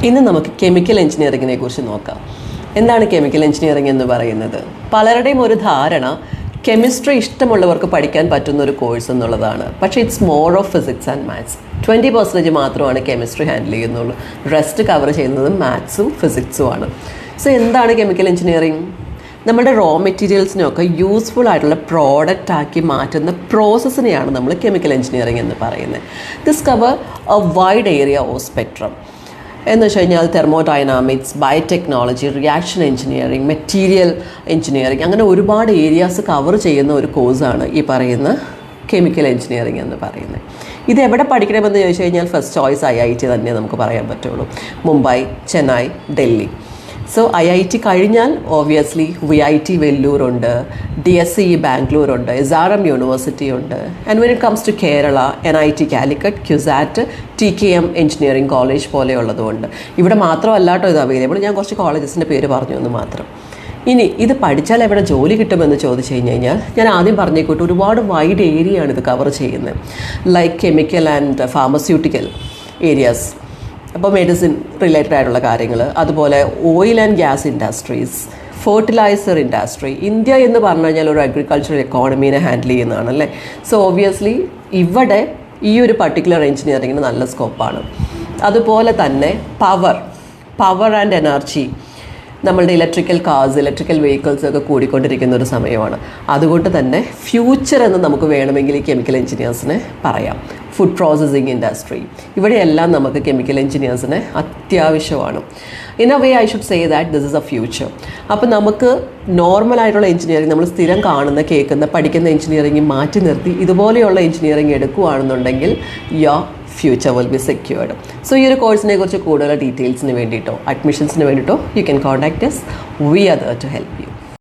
ഇന്ന് നമുക്ക് കെമിക്കൽ എഞ്ചിനീയറിങ്ങിനെ കുറിച്ച് നോക്കാം. എന്താണ് കെമിക്കൽ എഞ്ചിനീയറിംഗ് എന്ന് പറയുന്നത്? പലരുടെയും ഒരു ധാരണ കെമിസ്ട്രി ഇഷ്ടമുള്ളവർക്ക് പഠിക്കാൻ പറ്റുന്ന ഒരു കോഴ്സ് എന്നുള്ളതാണ്. പക്ഷേ it's more of physics and maths. 20% മാത്രമാണ് കെമിസ്ട്രി ഹാൻഡിൽ ചെയ്യുന്നുള്ളൂ. റെസ്റ്റ് കവർ ചെയ്യുന്നത് മാത്സും ഫിസിക്സും ആണ്. സോ എന്താണ് കെമിക്കൽ എഞ്ചിനീയറിംഗ്? നമ്മുടെ റോ മെറ്റീരിയൽസിനെയൊക്കെ യൂസ്ഫുൾ ആയിട്ടുള്ള പ്രോഡക്റ്റ് ആക്കി മാറ്റുന്ന പ്രോസസ്സിനെയാണ് നമ്മൾ കെമിക്കൽ എഞ്ചിനീയറിംഗ് എന്ന് പറയുന്നത്. This cover A wide area of spectrum. എന്ന് വെച്ച് കഴിഞ്ഞാൽ thermodynamics, biotechnology, reaction engineering, material engineering, അങ്ങനെ ഒരുപാട് ഏരിയാസ് കവർ ചെയ്യുന്ന ഒരു കോഴ്സാണ് ഈ പറയുന്ന കെമിക്കൽ എഞ്ചിനീയറിംഗ് എന്ന് പറയുന്നത്. ഇത് എവിടെ പഠിക്കണമെന്ന് ചോദിച്ചു കഴിഞ്ഞാൽ ഫസ്റ്റ് ചോയ്സ് IIT തന്നെ നമുക്ക് പറയാൻ പറ്റുള്ളൂ. മുംബൈ, ചെന്നൈ, ഡൽഹി. സോ IIT കഴിഞ്ഞാൽ ഓബ്വിയസ്ലി VIT വെല്ലൂരുണ്ട്, DSE ബാംഗ്ലൂരുണ്ട്, SRM യൂണിവേഴ്സിറ്റി ഉണ്ട്. And when it comes to Kerala, NIT Calicut, CUSAT, TKM engineering college പോലെയുള്ളതുകൊണ്ട്. ഇവിടെ മാത്രമല്ല കേട്ടോ ഇത് അവൈലബിൾ. ഞാൻ കുറച്ച് കോളേജസിൻ്റെ പേര് പറഞ്ഞു എന്ന് മാത്രം. ഇനി ഇത് പഠിച്ചാൽ എവിടെ ജോലി കിട്ടുമെന്ന് ചോദിച്ചു കഴിഞ്ഞാൽ ഞാൻ ആദ്യം പറഞ്ഞേക്കൂട്ട് ഒരുപാട് വൈഡ് ഏരിയയാണ് ഇത് കവർ ചെയ്യുന്നത്. Like chemical and pharmaceutical areas, അപ്പോൾ മെഡിസിൻ റിലേറ്റഡ് ആയിട്ടുള്ള കാര്യങ്ങൾ, അതുപോലെ oil and gas industries, fertiliser industry. India എന്ന് പറഞ്ഞു കഴിഞ്ഞാൽ ഒരു അഗ്രികൾച്ചറൽ എക്കോണമീനെ ഹാൻഡിൽ ചെയ്യുന്നതാണ് അല്ലേ. സോ ഓബ്വിയസ്ലി ഇവിടെ ഈ ഒരു പർട്ടിക്കുലർ എഞ്ചിനീയറിങ്ങിന് നല്ല സ്കോപ്പാണ്. അതുപോലെ തന്നെ പവർ ആൻഡ് എനർജി, നമ്മളുടെ ഇലക്ട്രിക്കൽ കാർസ്, ഇലക്ട്രിക്കൽ വെഹിക്കിൾസ് ഒക്കെ കൂടിക്കൊണ്ടിരിക്കുന്ന ഒരു സമയമാണ്. അതുകൊണ്ട് തന്നെ ഫ്യൂച്ചർ എന്ന് നമുക്ക് വേണമെങ്കിൽ ഈ കെമിക്കൽ എഞ്ചിനീയേഴ്സിനെ പറയാം. ഫുഡ് പ്രോസസ്സിംഗ് ഇൻഡസ്ട്രി, ഇവിടെയെല്ലാം നമുക്ക് കെമിക്കൽ എഞ്ചിനീയേഴ്സിനെ അത്യാവശ്യമാണ്. In a way I should say that this is A future. അപ്പോൾ നമുക്ക് നോർമലായിട്ടുള്ള എഞ്ചിനീയറിംഗ്, നമ്മൾ സ്ഥിരം കാണുന്ന, കേൾക്കുന്ന, പഠിക്കുന്ന എഞ്ചിനീയറിംഗ് മാറ്റി നിർത്തി ഇതുപോലെയുള്ള എഞ്ചിനീയറിംഗ് എടുക്കുകയാണെന്നുണ്ടെങ്കിൽ future will be secured. So ഈ ഒരു കോഴ്സിനെ കുറിച്ച് കൂടുതൽ ഡീറ്റെയിൽസിന് വേണ്ടിയിട്ടോ അഡ്മിഷൻസിന് വേണ്ടിയിട്ടോ you can contact us. We are there to help you.